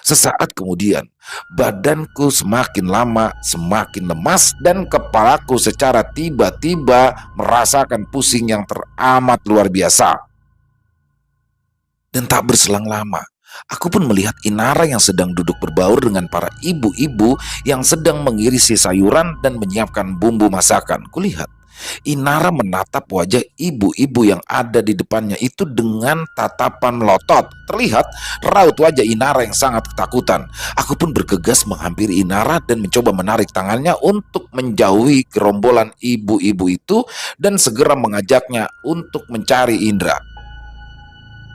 Sesaat kemudian, badanku semakin lama semakin lemas dan kepalaku secara tiba-tiba merasakan pusing yang teramat luar biasa. Dan tak berselang lama, aku pun melihat Inara yang sedang duduk berbaur dengan para ibu-ibu yang sedang mengirisi sayuran dan menyiapkan bumbu masakan. Kulihat Inara menatap wajah ibu-ibu yang ada di depannya itu dengan tatapan melotot. Terlihat raut wajah Inara yang sangat ketakutan. Aku pun bergegas menghampiri Inara dan mencoba menarik tangannya untuk menjauhi gerombolan ibu-ibu itu dan segera mengajaknya untuk mencari Indra.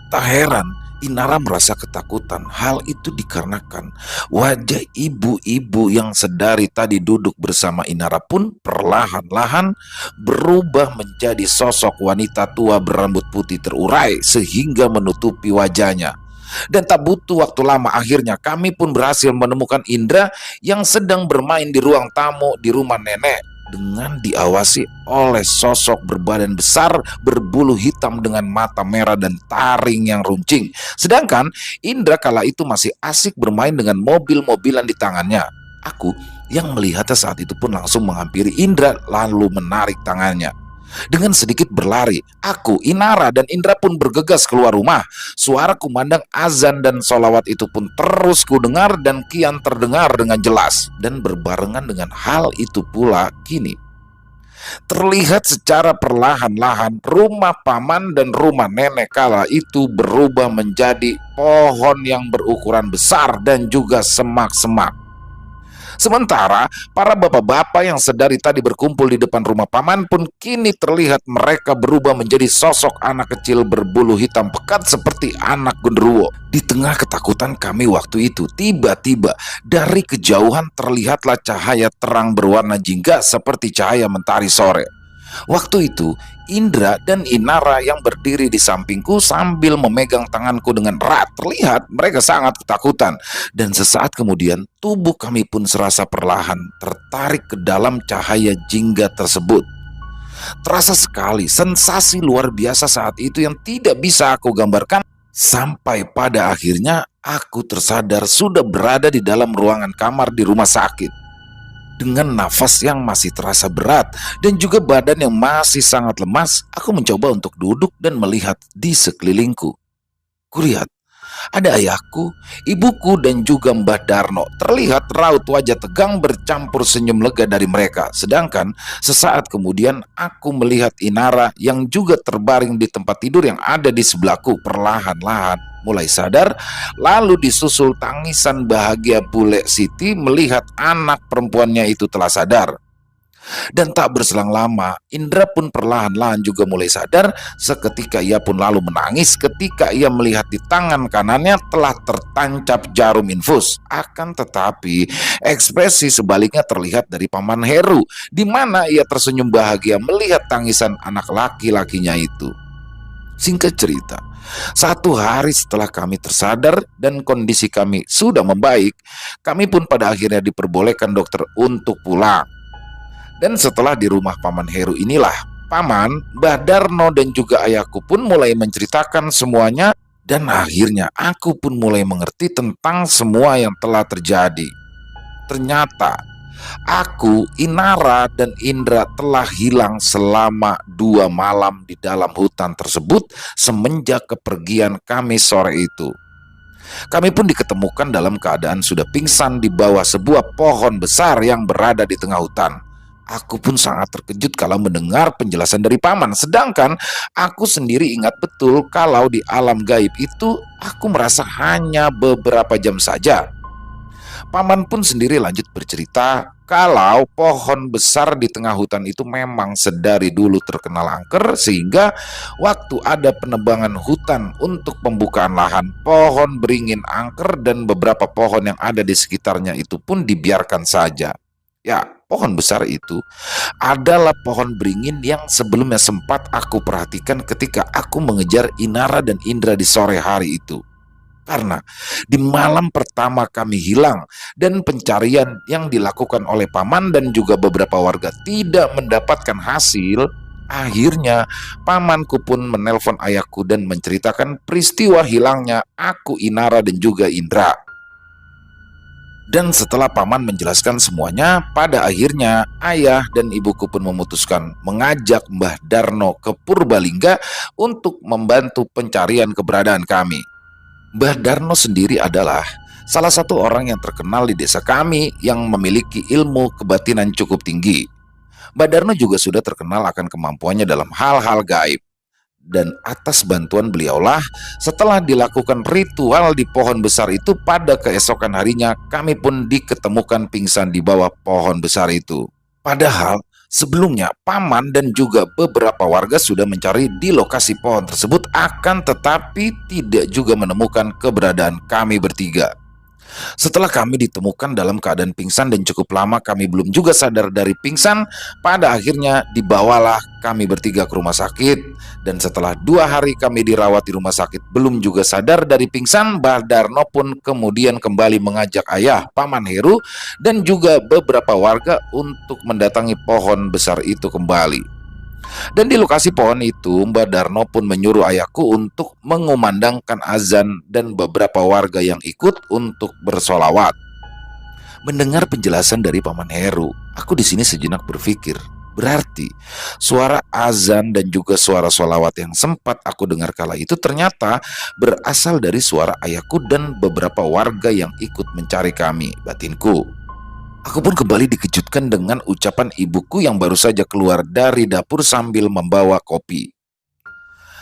Tak heran Inara merasa ketakutan. Hal itu dikarenakan wajah ibu-ibu yang sedari tadi duduk bersama Inara pun perlahan-lahan berubah menjadi sosok wanita tua berambut putih terurai sehingga menutupi wajahnya. Dan tak butuh waktu lama, akhirnya kami pun berhasil menemukan Indra yang sedang bermain di ruang tamu di rumah nenek dengan diawasi oleh sosok berbadan besar berbulu hitam dengan mata merah dan taring yang runcing. Sedangkan Indra kala itu masih asik bermain dengan mobil-mobilan di tangannya. Aku yang melihatnya saat itu pun langsung menghampiri Indra lalu menarik tangannya. Dengan sedikit berlari, aku, Inara, dan Indra pun bergegas keluar rumah. Suara kumandang azan dan solawat itu pun terus kudengar dan kian terdengar dengan jelas. Dan berbarengan dengan hal itu pula kini terlihat secara perlahan-lahan rumah paman dan rumah nenek kala itu berubah menjadi pohon yang berukuran besar dan juga semak-semak. Sementara para bapak-bapak yang sedari tadi berkumpul di depan rumah paman pun kini terlihat mereka berubah menjadi sosok anak kecil berbulu hitam pekat seperti anak genderuwo. Di tengah ketakutan kami waktu itu, tiba-tiba dari kejauhan terlihatlah cahaya terang berwarna jingga seperti cahaya mentari sore. Waktu itu, Indra dan Inara yang berdiri di sampingku sambil memegang tanganku dengan erat. Terlihat mereka sangat ketakutan. Dan sesaat kemudian, tubuh kami pun serasa perlahan tertarik ke dalam cahaya jingga tersebut. Terasa sekali sensasi luar biasa saat itu yang tidak bisa aku gambarkan. Sampai pada akhirnya aku tersadar sudah berada di dalam ruangan kamar di rumah sakit. Dengan nafas yang masih terasa berat dan juga badan yang masih sangat lemas, aku mencoba untuk duduk dan melihat di sekelilingku. Kulihat ada ayahku, ibuku, dan juga Mbah Darno. Terlihat raut wajah tegang bercampur senyum lega dari mereka. Sedangkan sesaat kemudian aku melihat Inara yang juga terbaring di tempat tidur yang ada di sebelahku perlahan-lahan mulai sadar, lalu disusul tangisan bahagia bule Siti melihat anak perempuannya itu telah sadar. Dan tak berselang lama, Indra pun perlahan-lahan juga mulai sadar. Seketika ia pun lalu menangis ketika ia melihat di tangan kanannya telah tertancap jarum infus. Akan tetapi, ekspresi sebaliknya terlihat dari Paman Heru, di mana ia tersenyum bahagia melihat tangisan anak laki-lakinya itu. Singkat cerita, 1 hari setelah kami tersadar dan kondisi kami sudah membaik, kami pun pada akhirnya diperbolehkan dokter untuk pulang. Dan setelah di rumah Paman Heru inilah, Paman, Mbah Darno, dan juga ayahku pun mulai menceritakan semuanya. Dan akhirnya aku pun mulai mengerti tentang semua yang telah terjadi. Ternyata aku, Inara, dan Indra telah hilang selama 2 malam di dalam hutan tersebut semenjak kepergian kami sore itu. Kami pun diketemukan dalam keadaan sudah pingsan di bawah sebuah pohon besar yang berada di tengah hutan. Aku pun sangat terkejut kalau mendengar penjelasan dari Paman. Sedangkan aku sendiri ingat betul kalau di alam gaib itu aku merasa hanya beberapa jam saja. Paman pun sendiri lanjut bercerita kalau pohon besar di tengah hutan itu memang sedari dulu terkenal angker, sehingga waktu ada penebangan hutan untuk pembukaan lahan, pohon beringin angker dan beberapa pohon yang ada di sekitarnya itu pun dibiarkan saja. Ya, pohon besar itu adalah pohon beringin yang sebelumnya sempat aku perhatikan ketika aku mengejar Inara dan Indra di sore hari itu. Karena di malam pertama kami hilang dan pencarian yang dilakukan oleh Paman dan juga beberapa warga tidak mendapatkan hasil, akhirnya pamanku pun menelpon ayahku dan menceritakan peristiwa hilangnya aku, Inara, dan juga Indra. Dan setelah Paman menjelaskan semuanya, pada akhirnya ayah dan ibuku pun memutuskan mengajak Mbah Darno ke Purbalingga untuk membantu pencarian keberadaan kami. Mbah Darno sendiri adalah salah satu orang yang terkenal di desa kami yang memiliki ilmu kebatinan cukup tinggi. Mbah Darno juga sudah terkenal akan kemampuannya dalam hal-hal gaib. Dan atas bantuan beliaulah, setelah dilakukan ritual di pohon besar itu, pada keesokan harinya kami pun diketemukan pingsan di bawah pohon besar itu. Padahal sebelumnya Paman dan juga beberapa warga sudah mencari di lokasi pohon tersebut, akan tetapi tidak juga menemukan keberadaan kami bertiga. Setelah kami ditemukan dalam keadaan pingsan dan cukup lama kami belum juga sadar dari pingsan, pada akhirnya dibawalah kami bertiga ke rumah sakit. Dan setelah 2 hari kami dirawat di rumah sakit belum juga sadar dari pingsan, Mbah Darno pun kemudian kembali mengajak ayah, Paman Heru, dan juga beberapa warga untuk mendatangi pohon besar itu kembali. Dan di lokasi pohon itu, Mbah Darno pun menyuruh ayahku untuk mengumandangkan azan dan beberapa warga yang ikut untuk bersolawat. Mendengar penjelasan dari Paman Heru, aku di sini sejenak berpikir, Berarti suara azan dan juga suara sholawat yang sempat aku dengar kala itu ternyata berasal dari suara ayahku dan beberapa warga yang ikut mencari kami, batinku. Aku pun kembali dikejutkan dengan ucapan ibuku yang baru saja keluar dari dapur sambil membawa kopi.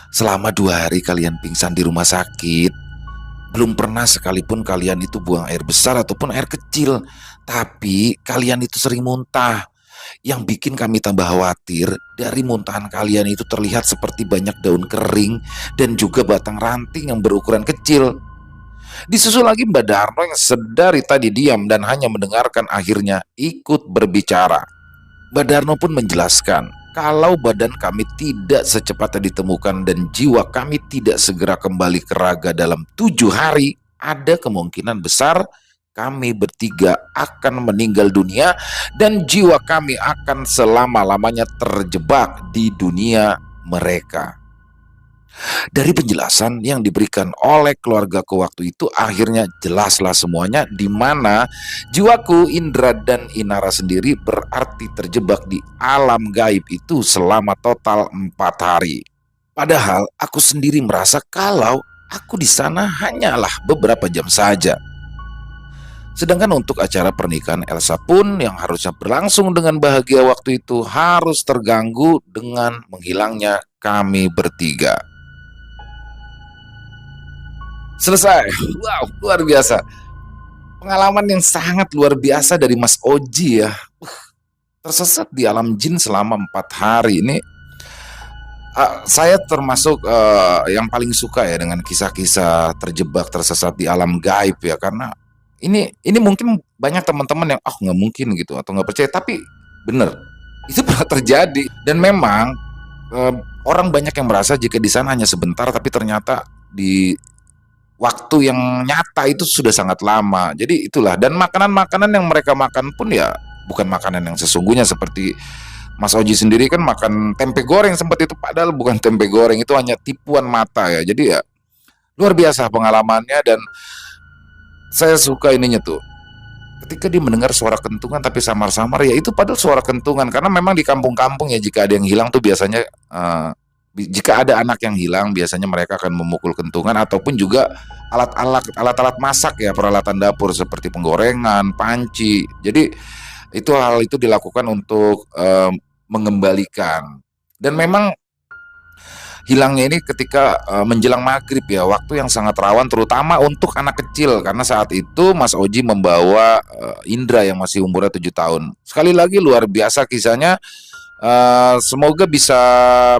Selama 2 hari kalian pingsan di rumah sakit, belum pernah sekalipun kalian itu buang air besar ataupun air kecil. Tapi kalian itu sering muntah. Yang bikin kami tambah khawatir, dari muntahan kalian itu terlihat seperti banyak daun kering dan juga batang ranting yang berukuran kecil. Disusul lagi Mbak Darno yang sedari tadi diam dan hanya mendengarkan, akhirnya ikut berbicara. Mbak Darno pun menjelaskan kalau badan kami tidak secepatnya ditemukan dan jiwa kami tidak segera kembali ke raga dalam 7 hari, ada kemungkinan besar kami bertiga akan meninggal dunia dan jiwa kami akan selama-lamanya terjebak di dunia mereka. Dari penjelasan yang diberikan oleh keluargaku waktu itu, akhirnya jelaslah semuanya, di mana jiwaku, Indra dan Inara sendiri berarti terjebak di alam gaib itu selama total 4 hari. Padahal aku sendiri merasa kalau aku di sana hanyalah beberapa jam saja. Sedangkan untuk acara pernikahan Elsa pun yang harusnya berlangsung dengan bahagia waktu itu harus terganggu dengan menghilangnya kami bertiga. Selesai. Wow, luar biasa. Pengalaman yang sangat luar biasa dari Mas Oji ya. Tersesat di alam jin selama 4 hari ini. Saya termasuk yang paling suka ya dengan kisah-kisah terjebak tersesat di alam gaib ya, karena ini mungkin banyak teman-teman yang nggak mungkin gitu atau nggak percaya, tapi bener itu pernah terjadi. Dan memang orang banyak yang merasa jika di sana hanya sebentar, tapi ternyata di waktu yang nyata itu sudah sangat lama. Jadi itulah, dan makanan-makanan yang mereka makan pun ya bukan makanan yang sesungguhnya. Seperti Mas Oji sendiri kan makan tempe goreng sempat itu, padahal bukan tempe goreng, itu hanya tipuan mata ya. Jadi ya luar biasa pengalamannya. Dan saya suka ininya tuh, ketika dia mendengar suara kentungan tapi samar-samar, ya itu padahal suara kentungan. Karena memang di kampung-kampung ya, jika ada yang hilang tuh biasanya jika ada anak yang hilang, biasanya mereka akan memukul kentungan ataupun juga alat-alat masak ya, peralatan dapur seperti penggorengan, panci. Jadi hal itu dilakukan untuk mengembalikan. Dan memang hilangnya ini ketika menjelang maghrib ya, waktu yang sangat rawan terutama untuk anak kecil, karena saat itu Mas Oji membawa Indra yang masih umurnya 7 tahun. Sekali lagi luar biasa kisahnya. Semoga bisa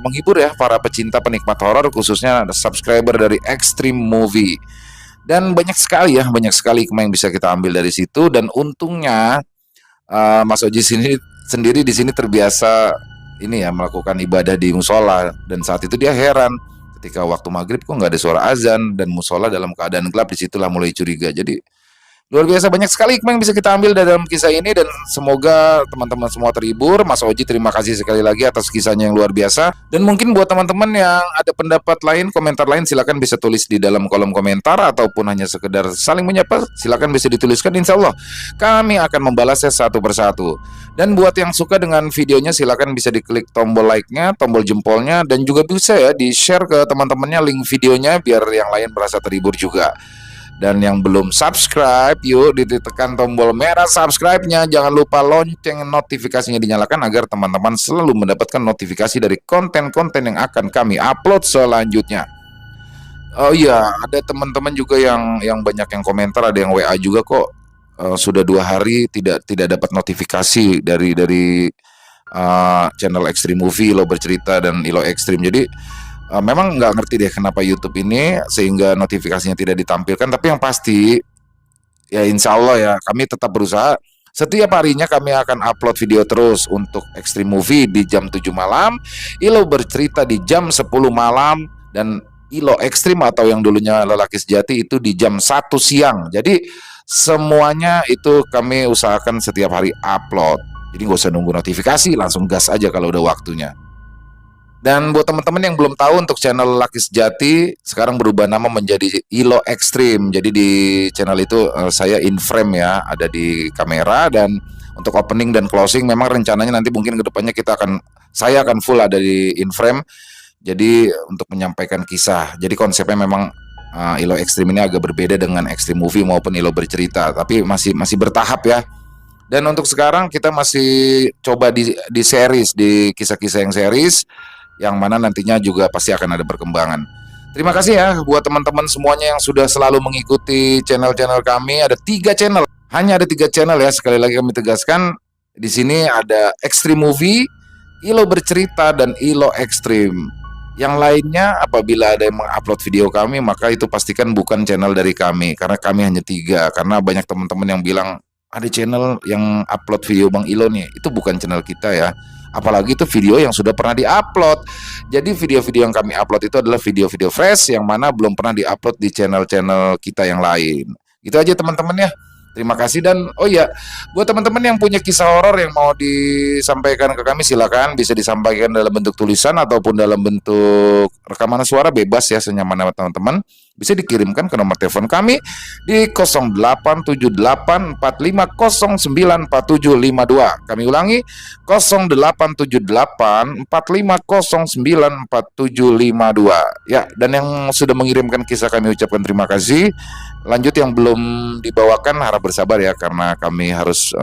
menghibur ya para pecinta penikmat horor, khususnya subscriber dari Extreme Movie. Dan banyak sekali hikmah yang bisa kita ambil dari situ. Dan untungnya Mas Oji sendiri di sini terbiasa ini ya, melakukan ibadah di musola. Dan saat itu dia heran ketika waktu maghrib kok nggak ada suara azan dan musola dalam keadaan gelap. Disitulah mulai curiga. Jadi luar biasa, banyak sekali hikmah yang bisa kita ambil dalam kisah ini, dan semoga teman-teman semua terhibur. Mas Oji, terima kasih sekali lagi atas kisahnya yang luar biasa. Dan mungkin buat teman-teman yang ada pendapat lain, komentar lain, silakan bisa tulis di dalam kolom komentar, ataupun hanya sekedar saling menyapa, silakan bisa dituliskan. Insya Allah kami akan membalasnya satu persatu. Dan buat yang suka dengan videonya, silakan bisa diklik tombol like-nya, tombol jempolnya, dan juga bisa ya di-share ke teman-temannya link videonya biar yang lain merasa terhibur juga. Dan yang belum subscribe, yuk ditekan tombol merah subscribe-nya. Jangan lupa lonceng notifikasinya dinyalakan agar teman-teman selalu mendapatkan notifikasi dari konten-konten yang akan kami upload selanjutnya. Oh iya, ada teman-teman juga yang banyak yang komentar, ada yang WA juga kok. Sudah 2 hari tidak dapat notifikasi dari channel Extreme Movie, Ilo Bercerita dan Ilo Extreme. Jadi memang nggak ngerti deh kenapa YouTube ini sehingga notifikasinya tidak ditampilkan. Tapi yang pasti ya insya Allah ya, kami tetap berusaha. Setiap harinya kami akan upload video terus untuk Extreme Movie di jam 7 malam, Ilo Bercerita di jam 10 malam, dan Ilo Extreme atau yang dulunya Lelaki Sejati itu di jam 1 siang. Jadi semuanya itu kami usahakan setiap hari upload. Jadi nggak usah nunggu notifikasi, langsung gas aja kalau udah waktunya. Dan buat teman-teman yang belum tahu, untuk channel Laki Sejati sekarang berubah nama menjadi Ilo Extreme. Jadi di channel itu saya in frame ya, ada di kamera, dan Untuk opening dan closing memang rencananya nanti mungkin kedepannya saya akan full ada di in frame. Jadi untuk menyampaikan kisah. Jadi konsepnya memang Ilo Ekstrim ini agak berbeda dengan Extreme Movie maupun Ilo Bercerita, tapi masih bertahap ya. Dan untuk sekarang kita masih coba di series, di kisah-kisah yang series, yang mana nantinya juga pasti akan ada perkembangan. Terima kasih ya buat teman-teman semuanya yang sudah selalu mengikuti channel-channel kami. Ada 3 channel, hanya ada 3 channel ya. Sekali lagi kami tegaskan, di sini ada Extreme Movie, Ilo Bercerita, dan Ilo Ekstrim. Yang lainnya apabila ada yang mengupload video kami, maka itu pastikan bukan channel dari kami, karena kami hanya 3. Karena banyak teman-teman yang bilang ada channel yang upload video Bang Ilo nih, itu bukan channel kita ya. Apalagi itu video yang sudah pernah diupload. Jadi video-video yang kami upload itu adalah video-video fresh yang mana belum pernah diupload di channel-channel kita yang lain. Gitu aja teman-teman ya. Terima kasih. Dan oh ya, buat teman-teman yang punya kisah horor yang mau disampaikan ke kami, silakan bisa disampaikan dalam bentuk tulisan ataupun dalam bentuk rekaman suara, bebas ya, senyaman teman-teman. Bisa dikirimkan ke nomor telepon kami di 087845094752. Kami ulangi, 087845094752. Ya, dan yang sudah mengirimkan kisah kami ucapkan terima kasih. Lanjut yang belum dibawakan harap bersabar ya, karena kami harus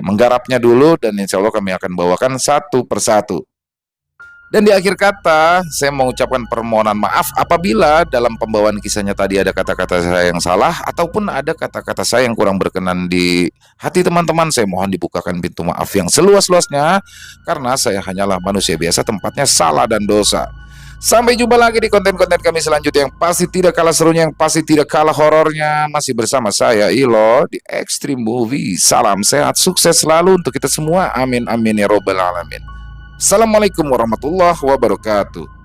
menggarapnya dulu, dan insya Allah kami akan bawakan satu persatu. Dan di akhir kata, saya mengucapkan permohonan maaf apabila dalam pembawaan kisahnya tadi ada kata-kata saya yang salah ataupun ada kata-kata saya yang kurang berkenan di hati teman-teman. Saya mohon dibukakan pintu maaf yang seluas-luasnya, karena saya hanyalah manusia biasa, tempatnya salah dan dosa. Sampai jumpa lagi di konten-konten kami selanjutnya yang pasti tidak kalah serunya, yang pasti tidak kalah horornya. Masih bersama saya Ilo di Extreme Movie. Salam sehat, sukses selalu untuk kita semua. Amin amin ya robbal alamin. Assalamualaikum warahmatullahi wabarakatuh.